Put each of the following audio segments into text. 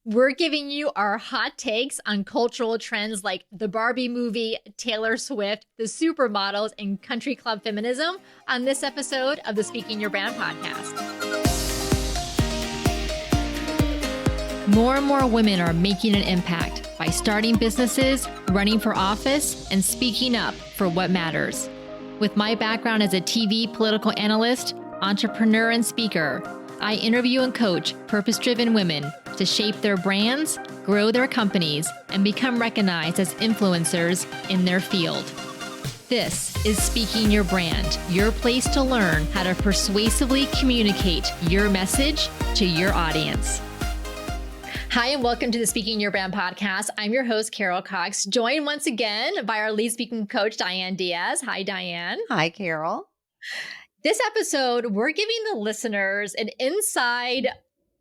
We're giving you our hot takes on cultural trends like the Barbie movie, Taylor Swift, the supermodels, and country club feminism on this episode of the Speaking Your Brand podcast. More and more women are making an impact by starting businesses, running for office, and speaking up for what matters. With my background as a TV political analyst, entrepreneur, and speaker, I interview and coach purpose-driven women to shape their brands, grow their companies, and become recognized as influencers in their field. This is Speaking Your Brand, your place to learn how to persuasively communicate your message to your audience. Hi, and welcome to the Speaking Your Brand podcast. I'm your host, Carol Cox, joined once again by our lead speaking coach, Diane Diaz. Hi, Diane. Hi, Carol. This episode, we're giving the listeners an inside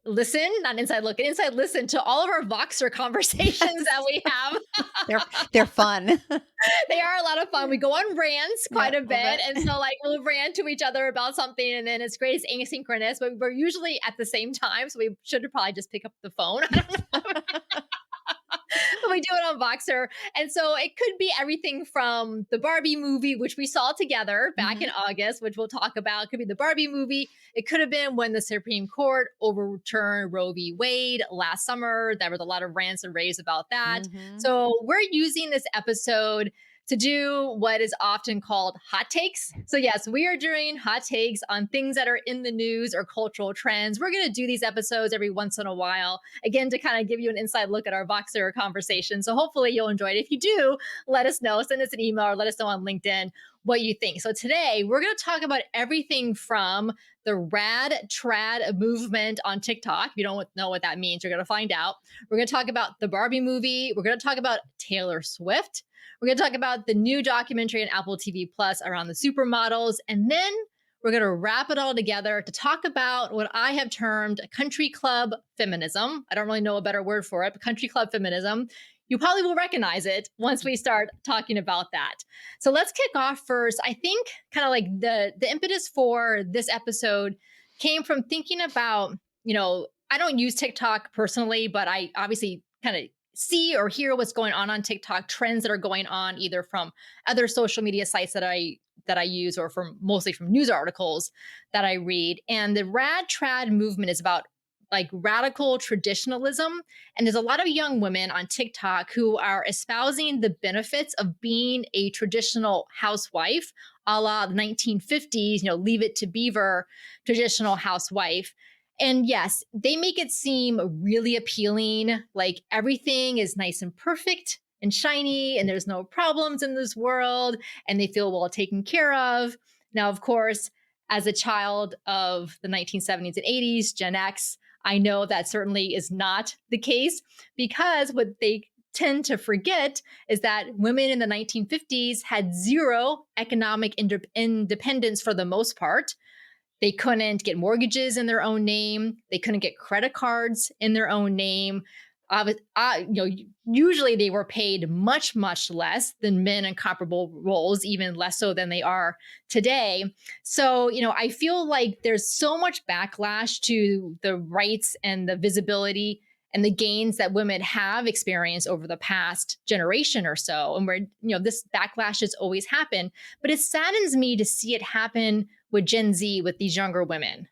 listen, not inside look, an inside listen to all of our Voxer conversations that we have. They're fun. They are a lot of fun. We go on rants quite a bit. And so we'll rant to each other about something and then it's great. It's asynchronous, but we're usually at the same time. So we should probably just pick up the phone. I don't know. But we do it on Voxer. And so it could be everything from the Barbie movie, which we saw together back in August, which we'll talk about. It could be the Barbie movie. It could have been when the Supreme Court overturned Roe v. Wade last summer. There was a lot of rants and raves about that. So we're using this episode to do what is often called hot takes. So yes, we are doing hot takes on things that are in the news or cultural trends. We're going to do these episodes every once in a while, again, to kind of give you an inside look at our Voxer conversation. So hopefully you'll enjoy it. If you do, let us know. Send us an email or let us know on LinkedIn what you think. So today we're going to talk about everything from the rad trad movement on TikTok. If you don't know what that means, you're going to find out. We're going to talk about the Barbie movie. We're going to talk about Taylor Swift. We're going to talk about the new documentary on Apple TV Plus around the supermodels. And then we're going to wrap it all together to talk about what I have termed country club feminism. I don't really know a better word for it, but country club feminism. You probably will recognize it once we start talking about that. So let's kick off first. I think kind of like the impetus for this episode came from thinking about, I don't use TikTok personally, but I obviously kind of see or hear what's going on TikTok, trends that are going on either from other social media sites that I use or mostly from news articles that I read. And the rad trad movement is about radical traditionalism. And there's a lot of young women on TikTok who are espousing the benefits of being a traditional housewife, a la the 1950s, Leave It to Beaver, traditional housewife. And yes, they make it seem really appealing, like everything is nice and perfect and shiny, and there's no problems in this world, and they feel well taken care of. Now, of course, as a child of the 1970s and 80s, Gen X, I know that certainly is not the case, because what they tend to forget is that women in the 1950s had zero economic independence for the most part. They couldn't get mortgages in their own name. They couldn't get credit cards in their own name. Usually they were paid much, much less than men in comparable roles, even less so than they are today. So, I feel like there's so much backlash to the rights and the visibility and the gains that women have experienced over the past generation or so. And where, this backlash has always happened. But it saddens me to see it happen with Gen Z, with these younger women.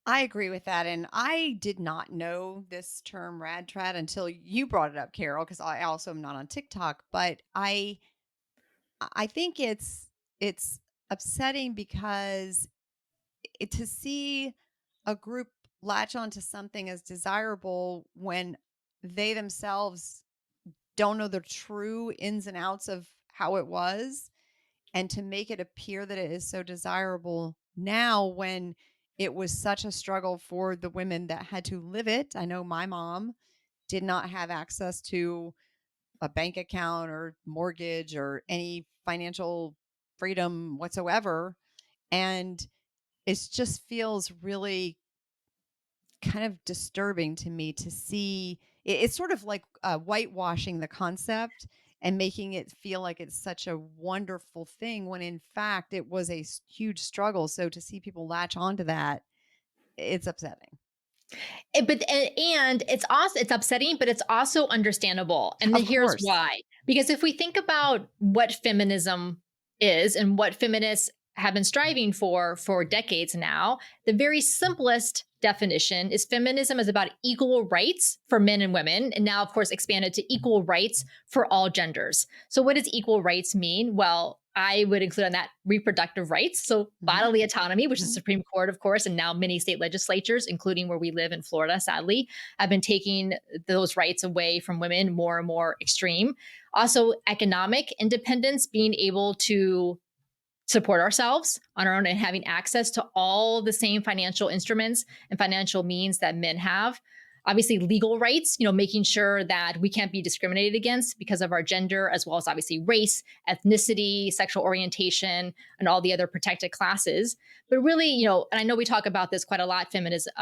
I agree with that. And I did not know this term rad trad until you brought it up, Carol, because I also am not on TikTok. But I think it's upsetting because to see a group latch onto something as desirable when they themselves don't know the true ins and outs of how it was, and to make it appear that it is so desirable now when it was such a struggle for the women that had to live it. I know my mom did not have access to a bank account or mortgage or any financial freedom whatsoever. And it just feels really kind of disturbing to me to see. It's sort of like whitewashing the concept and making it feel like it's such a wonderful thing when in fact it was a huge struggle. So to see people latch onto that, it's upsetting. And it's upsetting, but it's also understandable. And then Of here's course. why. Because if we think about what feminism is and what feminists have been striving for decades now, the very simplest definition is feminism is about equal rights for men and women, and now, of course, expanded to equal rights for all genders. So, what does equal rights mean? Well, I would include on that reproductive rights, so Mhm, bodily autonomy, which the mhm. Supreme Court, of course, and now many state legislatures, including where we live in Florida, sadly, have been taking those rights away from women more and more extreme. Also, economic independence, being able to support ourselves on our own and having access to all the same financial instruments and financial means that men have. Obviously, legal rights, making sure that we can't be discriminated against because of our gender, as well as obviously race, ethnicity, sexual orientation, and all the other protected classes. But really, and I know we talk about this quite a lot, feminism,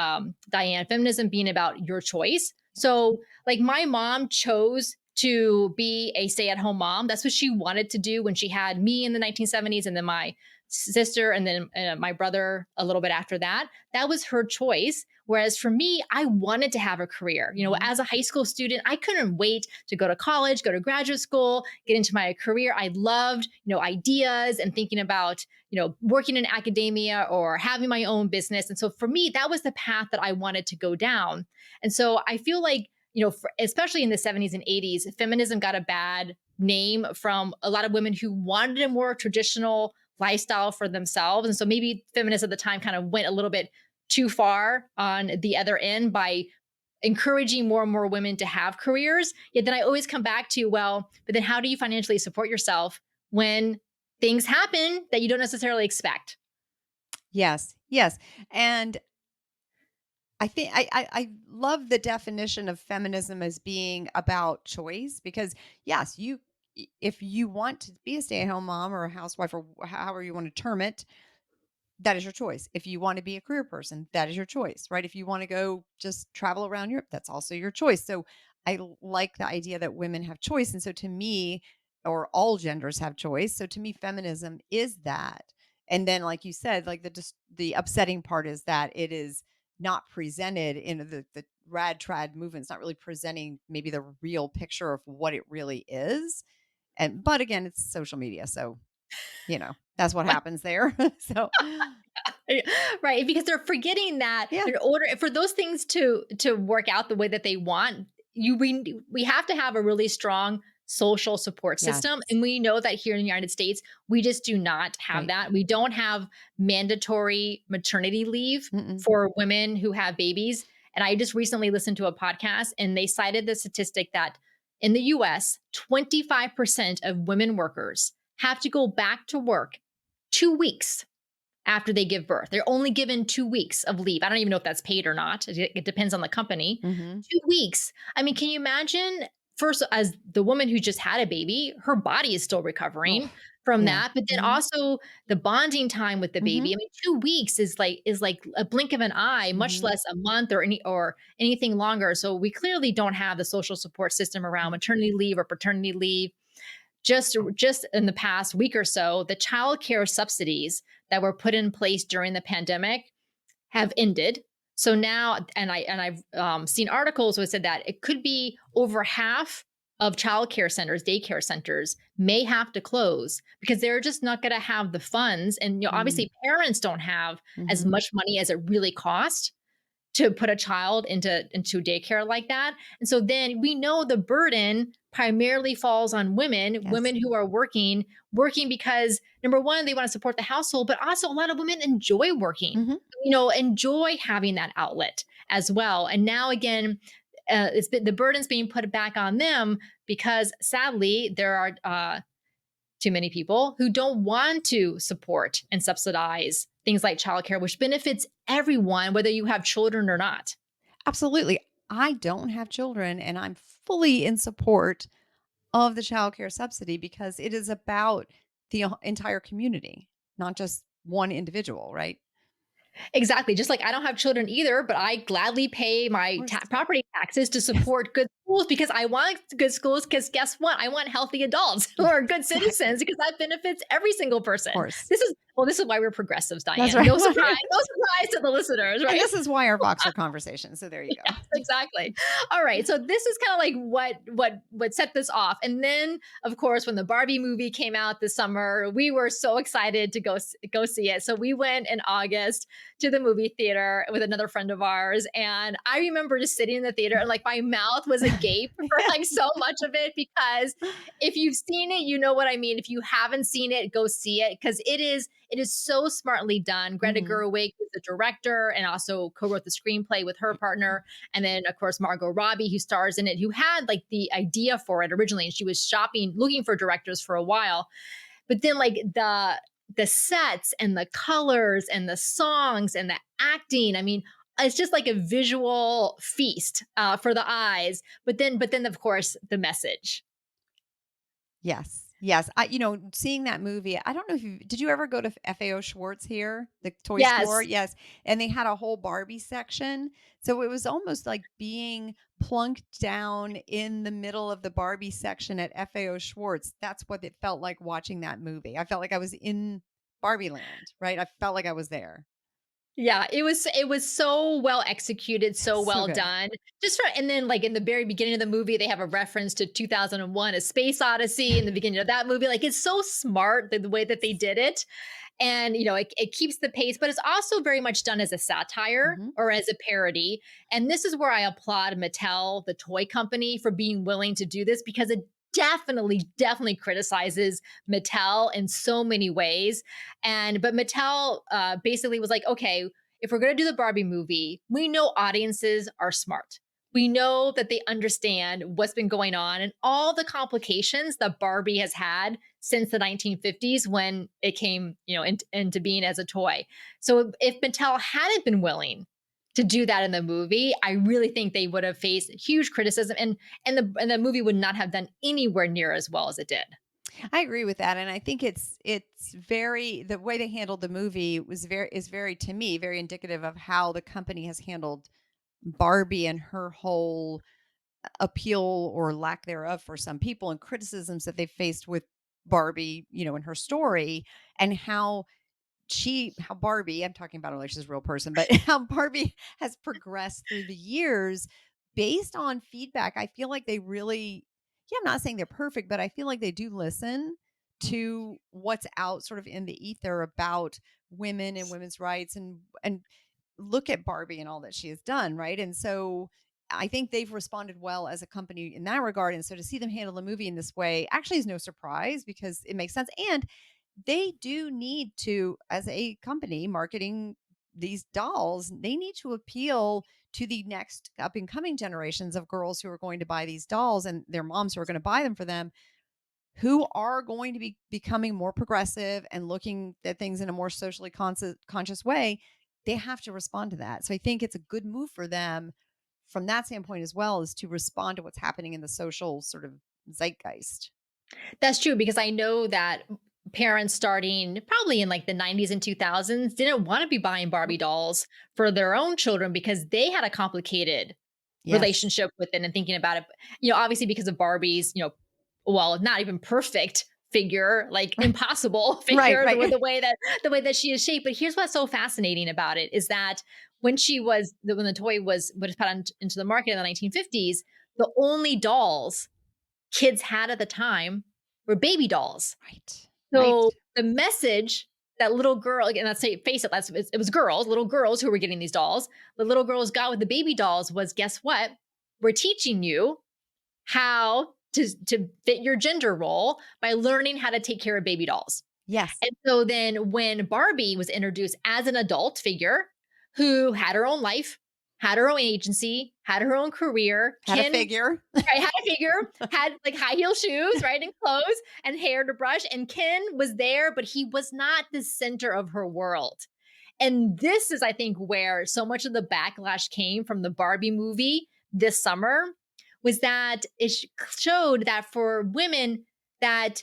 Diane, feminism being about your choice. So, like, my mom chose to be a stay-at-home mom. That's what she wanted to do when she had me in the 1970s, and then my sister, and then my brother a little bit after that. That was her choice. Whereas for me, I wanted to have a career. Mhm. As a high school student, I couldn't wait to go to college, go to graduate school, get into my career. I loved, ideas and thinking about, working in academia or having my own business. And so for me, that was the path that I wanted to go down. And so I feel like, especially in the 70s and 80s, feminism got a bad name from a lot of women who wanted a more traditional lifestyle for themselves. And so maybe feminists at the time kind of went a little bit too far on the other end by encouraging more and more women to have careers. Yet then I always come back to, well, but then how do you financially support yourself when things happen that you don't necessarily expect? Yes, yes, and I think I love the definition of feminism as being about choice because yes, if you want to be a stay-at-home mom or a housewife or however you want to term it, that is your choice. If you want to be a career person, that is your choice, right? If you want to go just travel around Europe, that's also your choice. So like the idea that women have choice. And so to me, or all genders have choice. So to me, feminism is that. And then, like you said, like the upsetting part is that it is not presented in the rad trad movement. It's not really presenting maybe the real picture of what it really is. And but again, it's social media. So, that's what happens there. So Right, because they're forgetting that yeah. in order for those things to work out the way that they want, we have to have a really strong social support Yes. system, and we know that here in the United States, we just do not have Right. that. We don't have mandatory maternity leave Mm-mm. for women who have babies, and I just recently listened to a podcast, and they cited the statistic that in the US, 25% of women workers have to go back to work 2 weeks after they give birth. They're only given 2 weeks of leave. I don't even know if that's paid or not. It depends on the company. Mhm. 2 weeks. I mean, can you imagine, first, as the woman who just had a baby, her body is still recovering Oh, from yeah. that, but then Mhm. also the bonding time with the baby. Mhm. I mean, 2 weeks is like a blink of an eye, much Mhm. less a month or anything longer. So we clearly don't have the social support system around Mm. maternity leave or paternity leave. Just in the past week or so, the child care subsidies that were put in place during the pandemic have ended. So now, I've seen articles where it said that it could be over half of childcare centers, daycare centers, may have to close because they're just not going to have the funds. And Mm. obviously, parents don't have as Mhm. much money as it really costs to put a child into daycare like that. And so then we know the burden primarily falls on women, Yes. women who are working because number one, they want to support the household, but also a lot of women enjoy working, Mhm. enjoy having that outlet as well. And now again, the burden's being put back on them because sadly there are too many people who don't want to support and subsidize things like childcare, which benefits everyone, whether you have children or not. Absolutely. I don't have children, and I'm fully in support of the childcare subsidy because it is about the entire community, not just one individual, right? Exactly. Just like I don't have children either, but I gladly pay Of my course. property taxes to Yes. support good schools because I want good schools because guess what? I want healthy adults who are good Exactly. citizens because that benefits every single Of person. course. This is why we're progressives, That's Diane. right. No surprise to the listeners, And right? this is why our Voxer conversation. So there you go. Yes, exactly. All right. So this is kind of like what set this off. And then of course when the Barbie movie came out this summer, we were so excited to go see it. So we went in August to the movie theater with another friend of ours and I remember just sitting in the theater and like my mouth was agape for like so much of it because if you've seen it, you know what I mean. If you haven't seen it, go see it because it is so smartly done. Greta Mhm. Gerwig was the director and also co-wrote the screenplay with her partner. And then, of course, Margot Robbie, who stars in it, who had like the idea for it originally, and she was shopping, looking for directors for a while. But then, like the sets and the colors and the songs and the acting, I mean, it's just like a visual feast for the eyes. But then, of course, the message. Yes. Yes. Seeing that movie, I don't know if did you ever go to FAO Schwartz here, the toy store? Yes, Yes. And they had a whole Barbie section. So it was almost like being plunked down in the middle of the Barbie section at FAO Schwartz. That's what it felt like watching that movie. I felt like I was in Barbie land, right? I felt like I was there. yeah, it was so well executed, so So well good. done. And then like in the very beginning of the movie, they have a reference to 2001: A Space Odyssey in the beginning of that movie. Like it's so smart the way that they did it. And it keeps the pace, but it's also very much done as a satire Mhm. or as a parody. And this is where I applaud Mattel, the toy company, for being willing to do this because it definitely criticizes Mattel in so many ways. And but Mattel basically was like, okay, if we're going to do the Barbie movie, we know audiences are smart. We know that they understand what's been going on and all the complications that Barbie has had since the 1950s when it came, into being as a toy. So if Mattel hadn't been willing to do that in the movie, I really think they would have faced huge criticism and the movie would not have done anywhere near as well as it did. I agree with that, and I think it's very the way they handled the movie is very to me very indicative of how the company has handled Barbie and her whole appeal or lack thereof for some people and criticisms that they faced with Barbie, in her story and how Barbie, I'm talking about her like she's a real person, but how Barbie has progressed through the years based on feedback. I feel like they really, yeah, I'm not saying they're perfect, but I feel like they do listen to what's out sort of in the ether about women and women's rights and look at Barbie and all that she has done, right? And so I think they've responded well as a company in that regard. And so to see them handle the movie in this way actually is no surprise because it makes sense. And they do need to, as a company marketing these dolls, they need to appeal to the next up and coming generations of girls who are going to buy these dolls and their moms who are going to buy them for them, who are going to be becoming more progressive and looking at things in a more socially conscious way. They have to respond to that. So I think it's a good move for them from that standpoint as well as to respond to what's happening in the social sort of zeitgeist. That's true because I know that parents starting probably in like the 90s and 2000s didn't want to be buying Barbie Nope. dolls for their own children because they had a complicated Yes. relationship with it and thinking about it. Obviously because of Barbie's, well, not even perfect figure, like impossible Right, figure, right. the way that she is shaped. But here's what's so fascinating about it is that when the toy was put into the market in the 1950s, the only dolls kids had at the time were baby dolls. Right. Right. So the message that little girl, and let's say, face it, it was girls, little girls who were getting these dolls. The little girls got with the baby dolls was, guess what? We're teaching you how to fit your gender role by learning how to take care of baby dolls. Yes. And so then when Barbie was introduced as an adult figure who had her own life, had her own agency, had her own career, Had a Ken figure. right, had a figure, had like high heel shoes, right, and clothes and hair to brush. And Ken was there, but he was not the center of her world. And this is, I think, where so much of the backlash came from the Barbie movie this summer was that it showed that for women that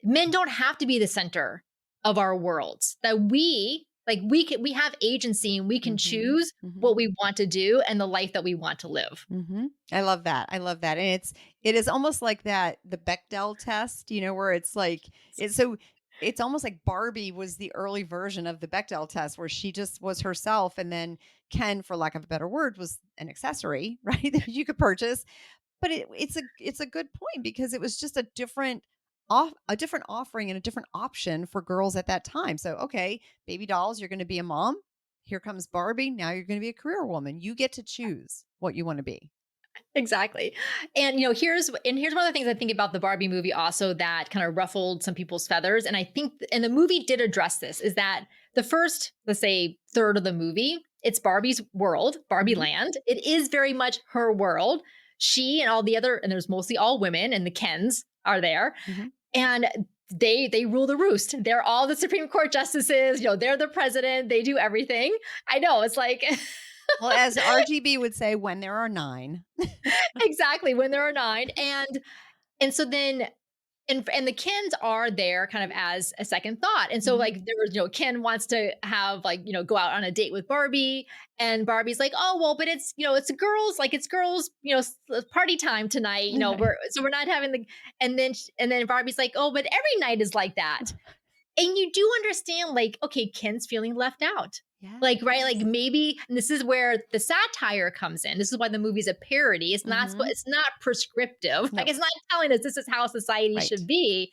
men don't have to be the center of our worlds, that we Like we have agency and we can Mhm. choose what Mhm. we want to do and the life that we want to live. Mhm. I love that. I love that. And it is almost like that the Bechdel test, where it's like it's almost like Barbie was the early version of the Bechdel test where she just was herself and then Ken, for lack of a better word, was an accessory, right? That you could purchase. But it's a good point because it was just a different offering and a different option for girls at that time. So, okay, baby dolls, you're going to be a mom. Here comes Barbie. Now you're going to be a career woman. You get to choose what you want to be. Exactly. And here's one of the things I think about the Barbie movie also that kind of ruffled some people's feathers. And I think and the movie did address this, is that the first, let's say, third of the movie, it's Barbie's world, Barbie Mhm. land. It is very much her world. She and all the other, and there's mostly all women, and the Kens are there. Mhm. And they rule the roost. They're all the Supreme Court justices, they're the president, they do everything. I know, it's like Well, as RGB would say, when there are nine. exactly when there are nine. And so then and the Kens are there kind of as a second thought. And so like Mhm. there was, Ken wants to have like, go out on a date with Barbie, and Barbie's like, "Oh, well, but it's girls, party time tonight, Right. we're not having the." And then Barbie's like, "Oh, but every night is like that." And you do understand, like, okay, Ken's feeling left out. Like, right? Like Yes. maybe, and this is where the satire comes in. This is why the movie's a parody. Mhm. It's not prescriptive. Like No. it's not telling us this is how society Right. should be.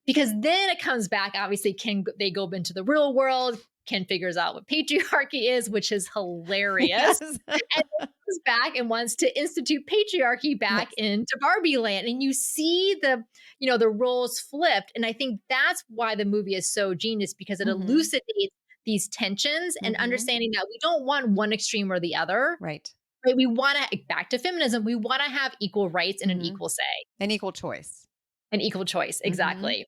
Because then it comes back, obviously, they go into the real world. Ken figures out what patriarchy is, which is hilarious. Yes. And then comes back and wants to institute patriarchy back Yes. into Barbie land. And you see the roles flipped. And I think that's why the movie is so genius, because it Mhm. elucidates these tensions and Mhm. understanding that we don't want one extreme or the other. Right. Right? We want to, back to feminism, we want to have equal rights and an Mhm. equal say, An equal choice. an equal choice. Mhm. Exactly.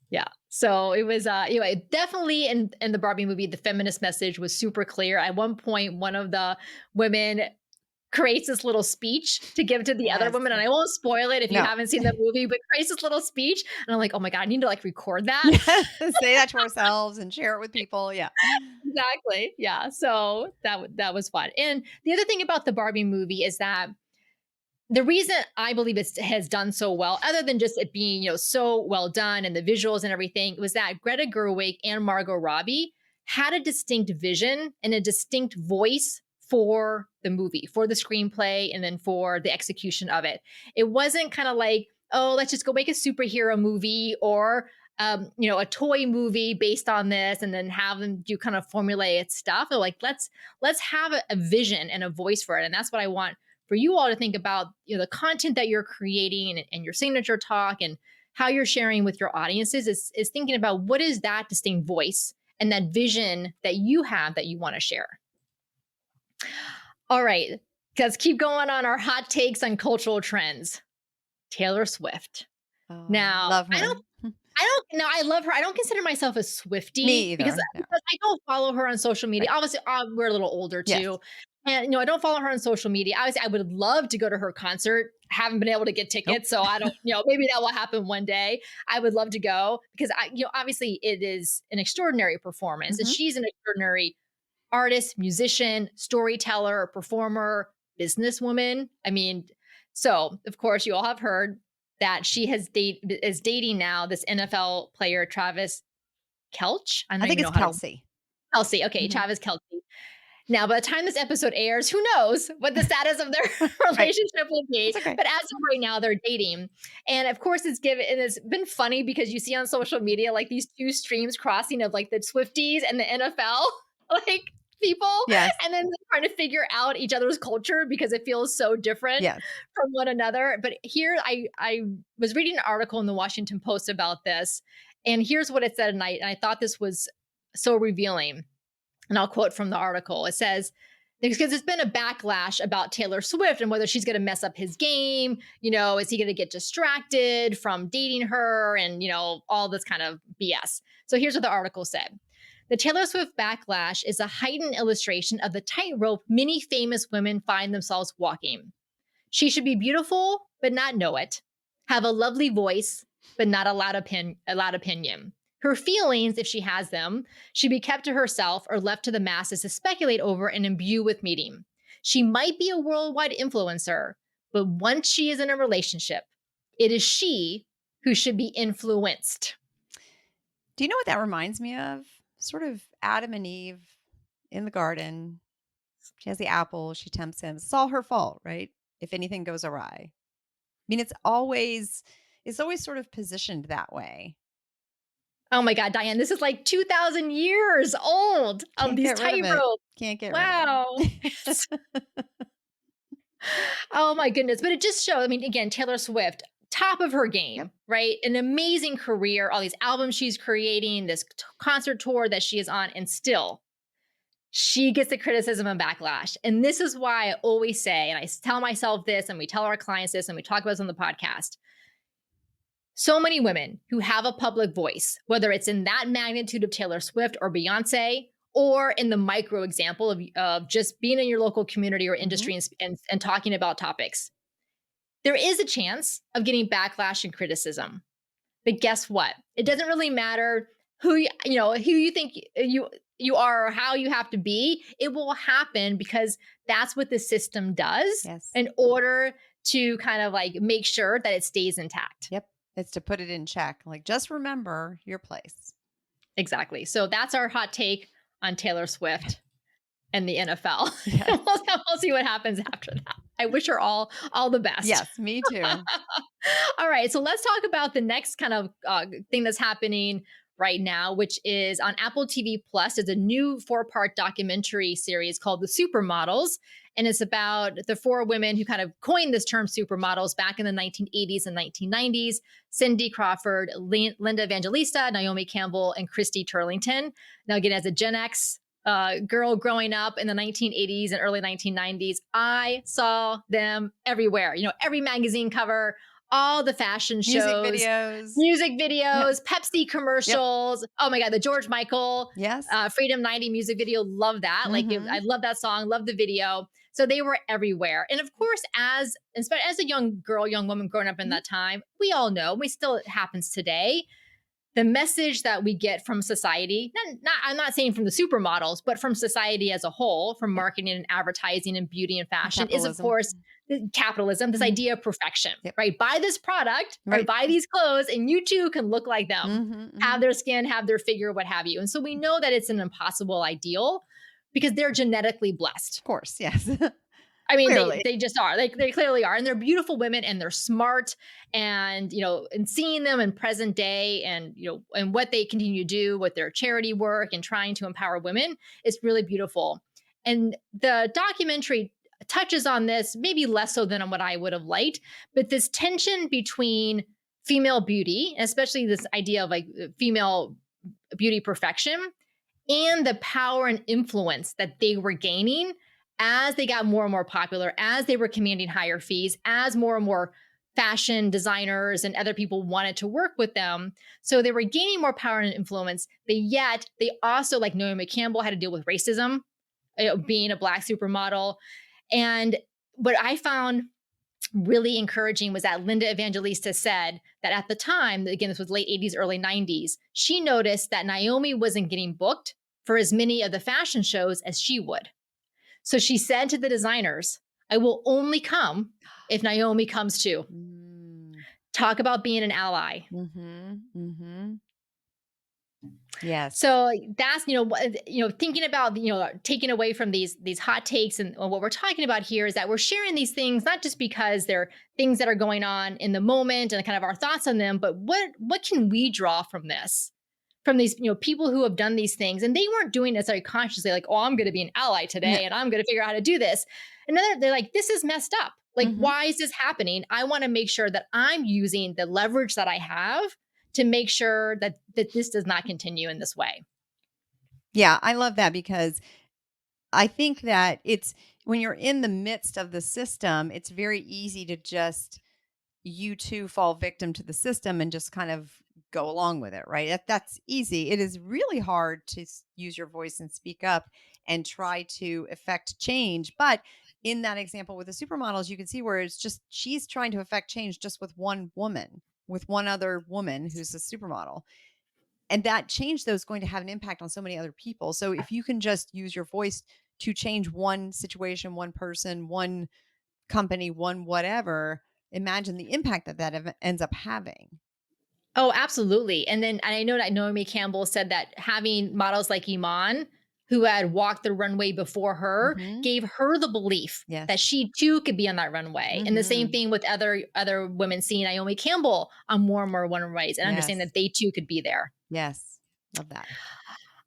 Yeah. So it was definitely in the Barbie movie, the feminist message was super clear. At one point, one of the women creates this little speech to give to the other Yes. woman. And I won't spoil it if you No. haven't seen the movie, but creates this little speech. And I'm like, oh my God, I need to like record that. Say that to ourselves and share it with people. Yeah. Exactly. Yeah. So that was fun. And the other thing about the Barbie movie is that the reason I believe it has done so well, other than just it being, so well done and the visuals and everything, was that Greta Gerwig and Margot Robbie had a distinct vision and a distinct voice for the movie, for the screenplay, and then for the execution of it. It wasn't kind of like, oh, let's just go make a superhero movie or a toy movie based on this, and then have them do kind of formulaic stuff. They're like, let's have a vision and a voice for it, and that's what I want for you all to think about, the content that you're creating and your signature talk and how you're sharing with your audiences is thinking about what is that distinct voice and that vision that you have that you want to share. All right, let's keep going on our hot takes on cultural trends. Taylor Swift. Oh, Now, love her. I don't no, I love her. I don't consider myself a Me Swiftie because either. No. I don't follow her on social media. Right. Obviously, we're a little older Yes. too. And I don't follow her on social media. Obviously, I would love to go to her concert. Haven't been able to get Nope. tickets, so I don't, maybe that will happen one day. I would love to go because obviously it is an extraordinary performance and Mhm. she's an extraordinary artist, musician, storyteller, performer, businesswoman. I mean, so of course you all have heard that she is dating now this NFL player Travis Kelch. I I don't think even it's know how to Kelsey. Kelsey. Okay, Mhm. Travis Kelce. Now, by the time this episode airs, who knows what the status of their Right. relationship will be? It's okay. But as of right now, they're dating, and of course, it's been funny because you see on social media like these two streams crossing of like the Swifties and the NFL, like people, Yes. and then they're trying to figure out each other's culture because it feels so different Yes. from one another. But here, I was reading an article in the Washington Post about this, and here's what it said, and I thought this was so revealing. And I'll quote from the article. It says, because there's been a backlash about Taylor Swift and whether she's going to mess up his game. Is he going to get distracted from dating her and, all this kind of BS. So here's what the article said. The Taylor Swift backlash is a heightened illustration of the tightrope many famous women find themselves walking. She should be beautiful, but not know it, have a lovely voice, but not a loud opinion. Her feelings, if she has them, should be kept to herself or left to the masses to speculate over and imbue with meaning. She might be a worldwide influencer, but once she is in a relationship, it is she who should be influenced. Do you know what that reminds me of? Sort of Adam and Eve in the garden. She has the apple. She tempts him. It's all her fault, right? If anything goes awry. I mean, it's always sort of positioned that way. Oh my God, Diane, this is like 2,000 years old. Can't These get rid of it. tightrope. Can't get rid of Wow. it. Oh my goodness. But it just shows, I mean, again, Taylor Swift, top of her game, Yep. right? An amazing career, all these albums she's creating, this concert tour that she is on, and still she gets the criticism and backlash. And this is why I always say, and I tell myself this, and we tell our clients this, and we talk about this on the podcast. So many women who have a public voice, whether it's in that magnitude of Taylor Swift or Beyonce, or in the micro example of just being in your local community or industry and talking about topics, there is a chance of getting backlash and criticism. But guess what? It doesn't really matter who you think you are or how you have to be. It will happen because that's what the system does Yes. in order to kind of like make sure that it stays intact. Yep. It's to put it in check. Like, just remember your place. Exactly. So that's our hot take on Taylor Swift and the NFL. Yes. We'll see what happens after that. I wish her all the best. Yes, me too. All right. So let's talk about the next kind of thing that's happening right now, which is on Apple TV Plus. There's a new 4-part documentary series called The Supermodels. And it's about the 4 women who kind of coined this term supermodels back in the 1980s and 1990s: Cindy Crawford, Linda Evangelista, Naomi Campbell, and Christy Turlington. Now, again, as a Gen X girl growing up in the 1980s and early 1990s, I saw them everywhere. Every magazine cover, all the fashion shows, music videos, Pepsi commercials. Yep. Oh my God, the George Michael, Freedom 90 music video. Love that. I love that song, love the video. So they were everywhere. And of course, as a young woman growing up in that time, we all know, it happens today. The message that we get from society, I'm not saying from the supermodels, but from society as a whole, from marketing and advertising and beauty and fashion, is of course capitalism, this idea of perfection, right? Buy this product or buy these clothes and you too can look like them, have their skin, have their figure, what have you. And so we know that it's an impossible ideal because they're genetically blessed. Of course, yes. I mean, they just are. They clearly are. And they're beautiful women and they're smart. And, and seeing them in present day and, and what they continue to do with their charity work and trying to empower women is really beautiful. And the documentary touches on this, maybe less so than on what I would have liked, but this tension between female beauty, especially this idea of like female beauty perfection, and the power and influence that they were gaining as they got more and more popular, as they were commanding higher fees, as more and more fashion designers and other people wanted to work with them. So they were gaining more power and influence, but yet they also, like Naomi Campbell, had to deal with racism, being a Black supermodel. And what I found really encouraging was that Linda Evangelista said that at the time, again, this was late 80s, early 90s, she noticed that Naomi wasn't getting booked for as many of the fashion shows as she would. So she said to the designers, I will only come if Naomi comes too. Talk about being an ally. Yes. So that's, thinking about, taking away from these hot takes. And what we're talking about here is that we're sharing these things, not just because they're things that are going on in the moment and kind of our thoughts on them, but what can we draw from this? From these, people who have done these things, and they weren't doing it necessarily consciously, like, oh, I'm going to be an ally today and I'm going to figure out how to do this. And then they're like, this is messed up. Like, why is this happening? I want to make sure that I'm using the leverage that I have to make sure that this does not continue in this way. Yeah, I love that because I think that it's when you're in the midst of the system, it's very easy to just you too fall victim to the system and just kind of go along with it, right? That's easy. It is really hard to use your voice and speak up and try to affect change. But in that example with the supermodels, you can see where it's just she's trying to affect change just with one woman, with one other woman who's a supermodel. And that change, though, is going to have an impact on so many other people. So if you can just use your voice to change one situation, one person, one company, one whatever, imagine the impact that ends up having. Oh, absolutely. And I know that Naomi Campbell said that having models like Iman, who had walked the runway before her, Mhm. gave her the belief Yes. that she too could be on that runway. And the same Mhm. thing with other women seeing Naomi Campbell on more and more runways and understanding Yes. that they too could be there. Yes. Love that.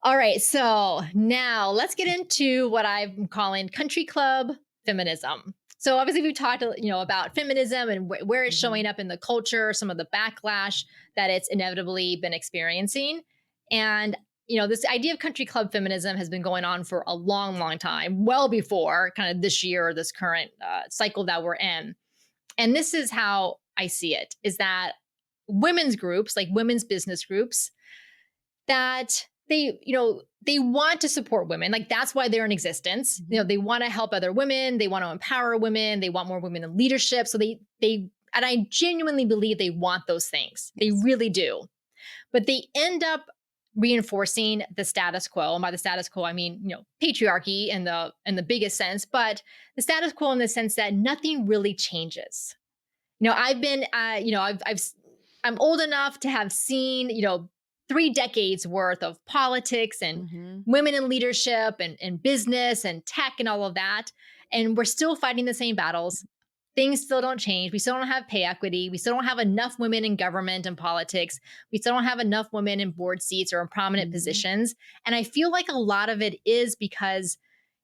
All right, so now let's get into what I'm calling country club feminism. So obviously we've talked, about feminism and where it's showing Mhm. up in the culture, some of the backlash that it's inevitably been experiencing, and this idea of country club feminism has been going on for a long, long time, well before kind of this year or this current cycle that we're in. And this is how I see it: is that women's groups, like women's business groups, that they want to support women, like that's why they're in existence. Mhm. They want to help other women, they want to empower women, they want more women in leadership. So they and I genuinely believe they want those things, they Yes. really do. But they end up reinforcing the status quo, and by the status quo I mean patriarchy in the biggest sense, but the status quo in the sense that nothing really changes. I've been, I'm old enough to have seen, 3 decades worth of politics and Mhm. women in leadership and business and tech and all of that. And we're still fighting the same battles. Things still don't change. We still don't have pay equity. We still don't have enough women in government and politics. We still don't have enough women in board seats or in prominent Mhm. positions. And I feel like a lot of it is because,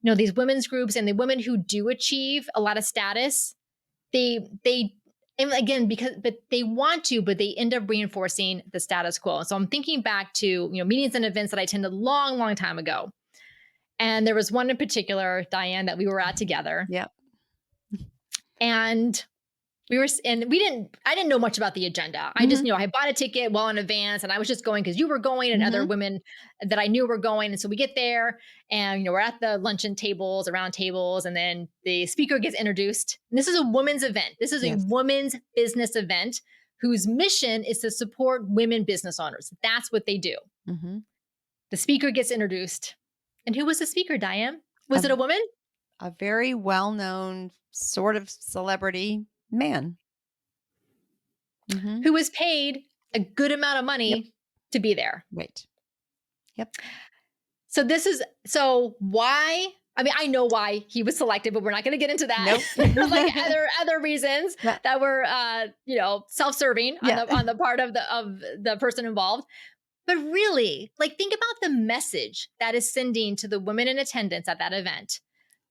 these women's groups and the women who do achieve a lot of status, they and again, because but they want to, but they end up reinforcing the status quo. So I'm thinking back to meetings and events that I attended a long, long time ago, and there was one in particular, Diane, that we were at together, Yep. and we didn't I didn't know much about the agenda. I just Mhm. I bought a ticket well in advance, and I was just going because you were going and other Mhm. women that I knew were going. And so we get there, and we're at the luncheon tables, around tables, and then the speaker gets introduced. And this is a women's event. This is a Yes. women's business event whose mission is to support women business owners. That's what they do. Mhm. The speaker gets introduced. And who was the speaker, Diane? A Was it a woman a very well-known sort of celebrity man. Mhm. who was paid a good amount of Yep. money to be there? Right. Yep. So why, I mean, I know why he was selected, but we're not going to get into that. Nope. There's like other reasons Yeah. that were self-serving Yeah. on the part of the person involved. But really, like, think about the message that is sending to the women in attendance at that event,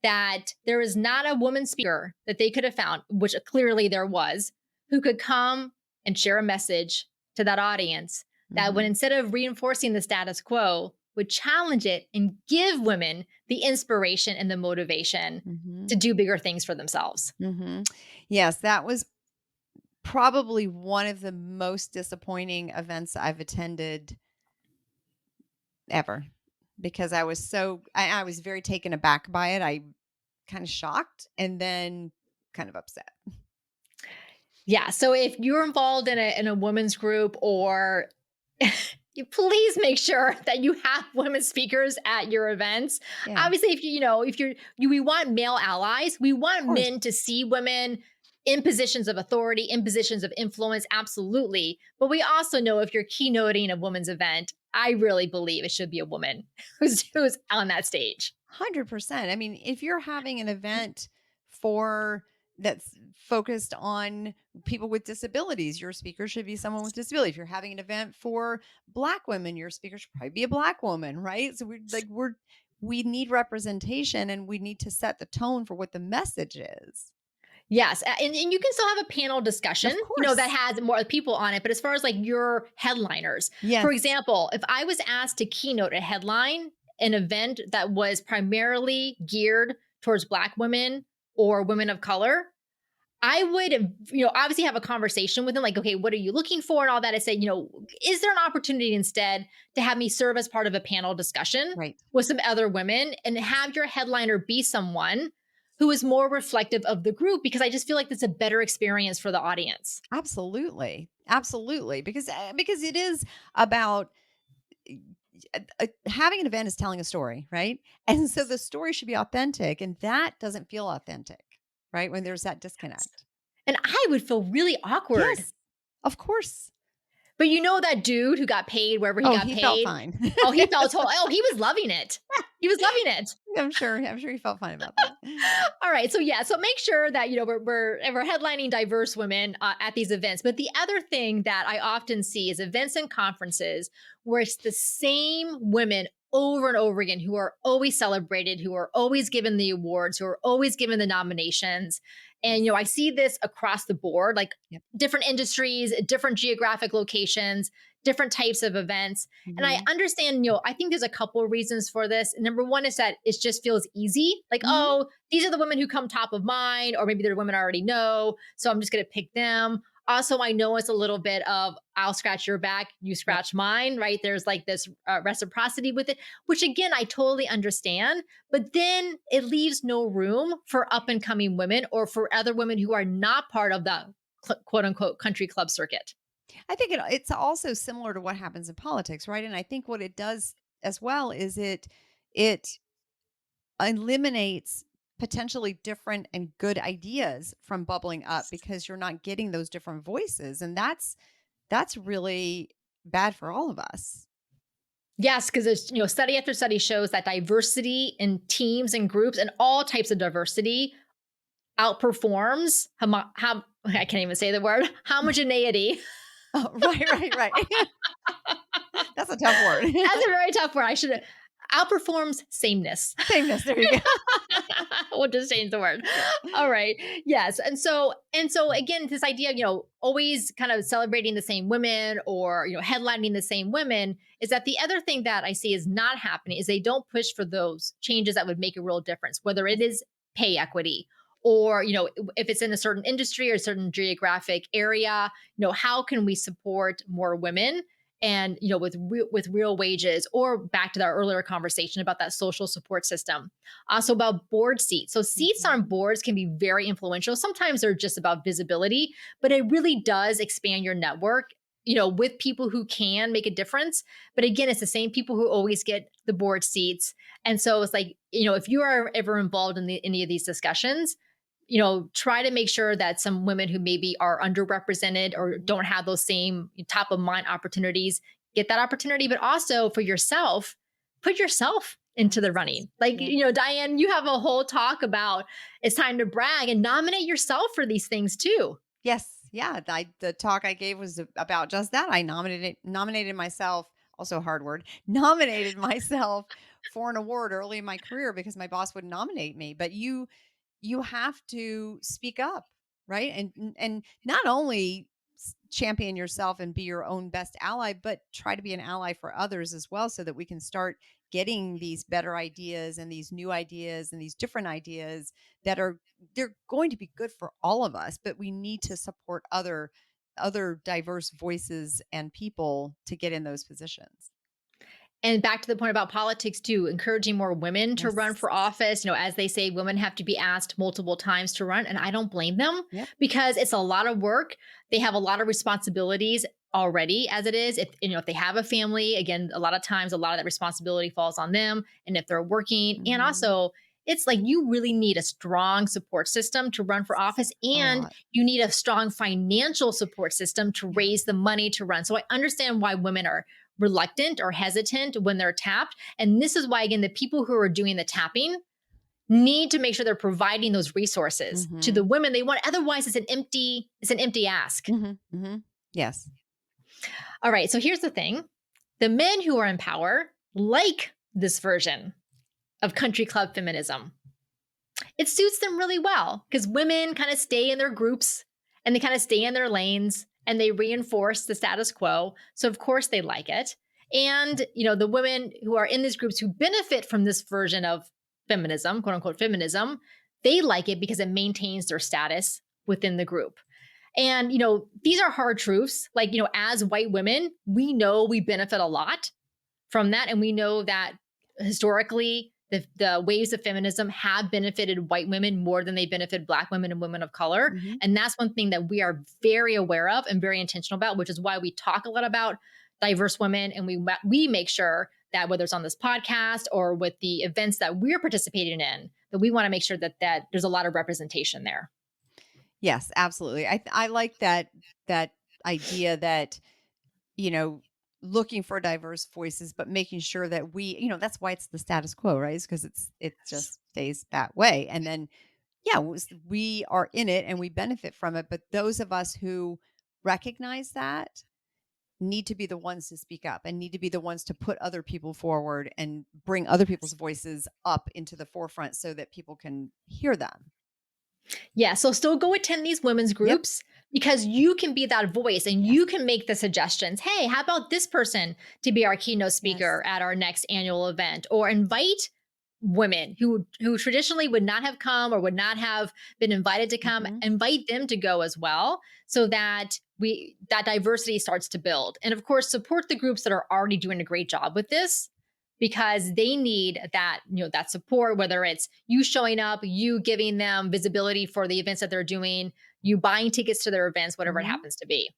that there is not a woman speaker that they could have found, which clearly there was, who could come and share a message to that audience that would, Mhm. instead of reinforcing the status quo, would challenge it and give women the inspiration and the motivation to Mhm. do bigger things for themselves. Mhm. Yes, that was probably one of the most disappointing events I've attended ever because I was very taken aback by it. I kind of shocked and then kind of upset. Yeah. So if you're involved in a women's group, or you please make sure that you have women speakers at your events. Yeah. Obviously, if if we want male allies, we Of want course. men to see women in positions of authority, in positions of influence, absolutely. But we also know if you're keynoting a women's event, I really believe it should be a woman who's on that stage. 100%. I mean, if you're having an event for that's focused on people with disabilities, your speaker should be someone with disability. If you're having an event for black women, your speaker should probably be a black woman, right? So we need representation and we need to set the tone for what the message is. Yes, and you can still have a panel discussion, Of that course. has more people on it. But as far as like your headliners, for Yes. example, if I was asked to keynote a headline, an event that was primarily geared towards Black women or women of color, I would, obviously have a conversation with them, like, okay, what are you looking for and all that. I said, is there an opportunity instead to have me serve as part of a panel discussion Right. with some other women and have your headliner be someone who is more reflective of the group? Because I just feel like that's a better experience for the audience. Absolutely. Absolutely. Because it is about having an event is telling a story, right? And so the story should be authentic, and that doesn't feel authentic, right? When there's that disconnect. And I would feel really awkward. Yes, of course. But you know that dude who got paid wherever he Oh, got he felt paid? fine. Oh, he felt he was loving it. He was loving it. I'm sure he felt fine about that. All right. So yeah. So make sure that we're headlining diverse women at these events. But the other thing that I often see is events and conferences where it's the same women over and over again who are always celebrated, who are always given the awards, who are always given the nominations. And I see this across the board, like Yep. different industries, different geographic locations, different types of events. And I Mhm. understand, I think there's a couple of reasons for this. Number one is that it just feels easy. Like, Mhm. oh, these are the women who come top of mind, or maybe they're women I already know. So I'm just going to pick them. Also, I know it's a little bit of I'll scratch your back, you Yep. scratch mine, right? There's like this reciprocity with it, which again, I totally understand. But then it leaves no room for up and coming women or for other women who are not part of the quote unquote country club circuit. I think it's also similar to what happens in politics, right? And I think what it does as well is it eliminates potentially different and good ideas from bubbling up because you're not getting those different voices, and that's really bad for all of us. Yes, because there's study after study shows that diversity in teams and groups and all types of diversity outperforms I can't even say the word homogeneity. Oh, right. That's a tough word. That's a very tough word. I should outperforms sameness. Sameness. There you go. We'll just change the word. Yeah. All right. Yes. And so again, this idea of, always kind of celebrating the same women or, headlining the same women is that the other thing that I see is not happening is they don't push for those changes that would make a real difference, whether it is pay equity or, if it's in a certain industry or a certain geographic area, how can we support more women and with real wages, or back to our earlier conversation about that social support system. Also about board seats. So seats on Mhm. boards can be very influential. Sometimes they're just about visibility, but it really does expand your network, with people who can make a difference. But again, it's the same people who always get the board seats. And so it's like, if you are ever involved in any of these discussions, try to make sure that some women who maybe are underrepresented or Mhm. don't have those same top of mind opportunities get that opportunity. But also for yourself, put yourself into the Yes. running. Like, Yeah. Diane, you have a whole talk about it's time to brag and nominate yourself for these things too. Yes. Yeah. The talk I gave was about just that. I nominated myself, also a hard word, nominated myself for an award early in my career because my boss would nominate me. But you have to speak up, right? And not only champion yourself and be your own best ally, but try to be an ally for others as well so that we can start getting these better ideas and these new ideas and these different ideas that are they're going to be good for all of us, but we need to support other diverse voices and people to get in those positions. And back to the point about politics too, encouraging more women to run Yes. for office. As they say, women have to be asked multiple times to run. And I don't blame them Yep. because it's a lot of work. They have a lot of responsibilities already as it is. If they have a family, again, a lot of times a lot of that responsibility falls on them. And if they're working, and Mhm. also it's like you really need a strong support system to run for office, A and lot. you need a strong financial support system to Yeah. raise the money to run. So I understand why women are reluctant or hesitant when they're tapped. And this is why, again, the people who are doing the tapping need to make sure they're providing those resources to the Mhm. women they want. Otherwise, it's an empty ask. Mhm. Mhm. Yes. All right. So here's the thing. The men who are in power like this version of country club feminism. It suits them really well because women kind of stay in their groups and they kind of stay in their lanes and they reinforce the status quo. So, of course, they like it. And, the women who are in these groups who benefit from this version of feminism, quote unquote feminism, they like it because it maintains their status within the group. And, these are hard truths. Like, as white women, we know we benefit a lot from that. And we know that historically, the waves of feminism have benefited white women more than they benefit Black women and women of color. Mhm. And that's one thing that we are very aware of and very intentional about, which is why we talk a lot about diverse women, and we make sure that whether it's on this podcast or with the events that we're participating in, that we want to make sure that there's a lot of representation there. Yes, absolutely. I like that idea that, you know, looking for diverse voices, but making sure that we, that's why it's the status quo, right? Because it just stays that way. And then, yeah, we are in it and we benefit from it. But those of us who recognize that need to be the ones to speak up and need to be the ones to put other people forward and bring other people's voices up into the forefront so that people can hear them. Yeah, so still go attend these women's Yep. groups because you can be that voice and Yes. you can make the suggestions. Hey, how about this person to be our keynote Yes. speaker at our next annual event? Or invite women who traditionally would not have come or would not have been invited to come, Mhm. invite them to go as well, so that that diversity starts to build. And of course, support the groups that are already doing a great job with this, because they need that, that support, whether it's you showing up, you giving them visibility for the events that they're doing, you buying tickets to their events, whatever it Mhm. happens to be.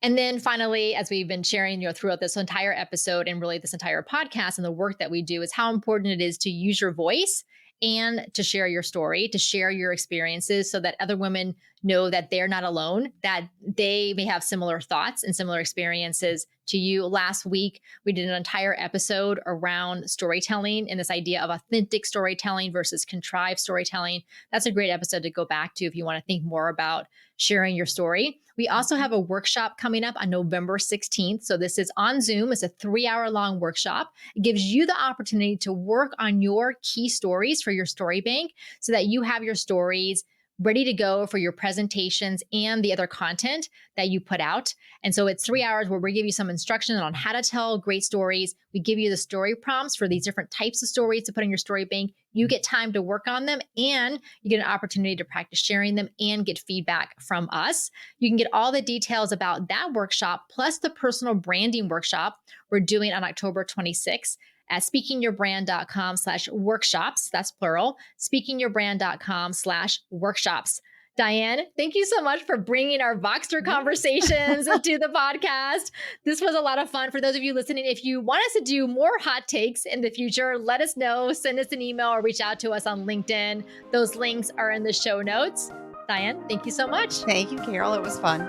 And then finally, as we've been sharing, throughout this entire episode and really this entire podcast and the work that we do, is how important it is to use your voice and to share your story, to share your experiences so that other women know that they're not alone, that they may have similar thoughts and similar experiences to you. Last week, we did an entire episode around storytelling and this idea of authentic storytelling versus contrived storytelling. That's a great episode to go back to if you want to think more about sharing your story. We also Mhm. have a workshop coming up on November 16th. So this is on Zoom. It's a 3-hour long workshop. It gives you the opportunity to work on your key stories for your story bank so that you have your stories ready to go for your presentations and the other content that you put out. And so it's 3 hours where we give you some instruction on how to tell great stories. We give you the story prompts for these different types of stories to put in your story bank. You get time to work on them, and you get an opportunity to practice sharing them and get feedback from us. You can get all the details about that workshop plus the personal branding workshop we're doing on October 26th at speakingyourbrand.com/workshops. That's plural, speakingyourbrand.com/workshops. Diane, thank you so much for bringing our Voxer Yes. conversations to the podcast. This was a lot of fun. For those of you listening, if you want us to do more hot takes in the future, let us know. Send us an email or reach out to us on LinkedIn. Those links are in the show notes. Diane, thank you so much. Thank you, Carol. It was fun.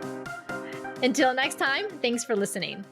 Until next time, thanks for listening.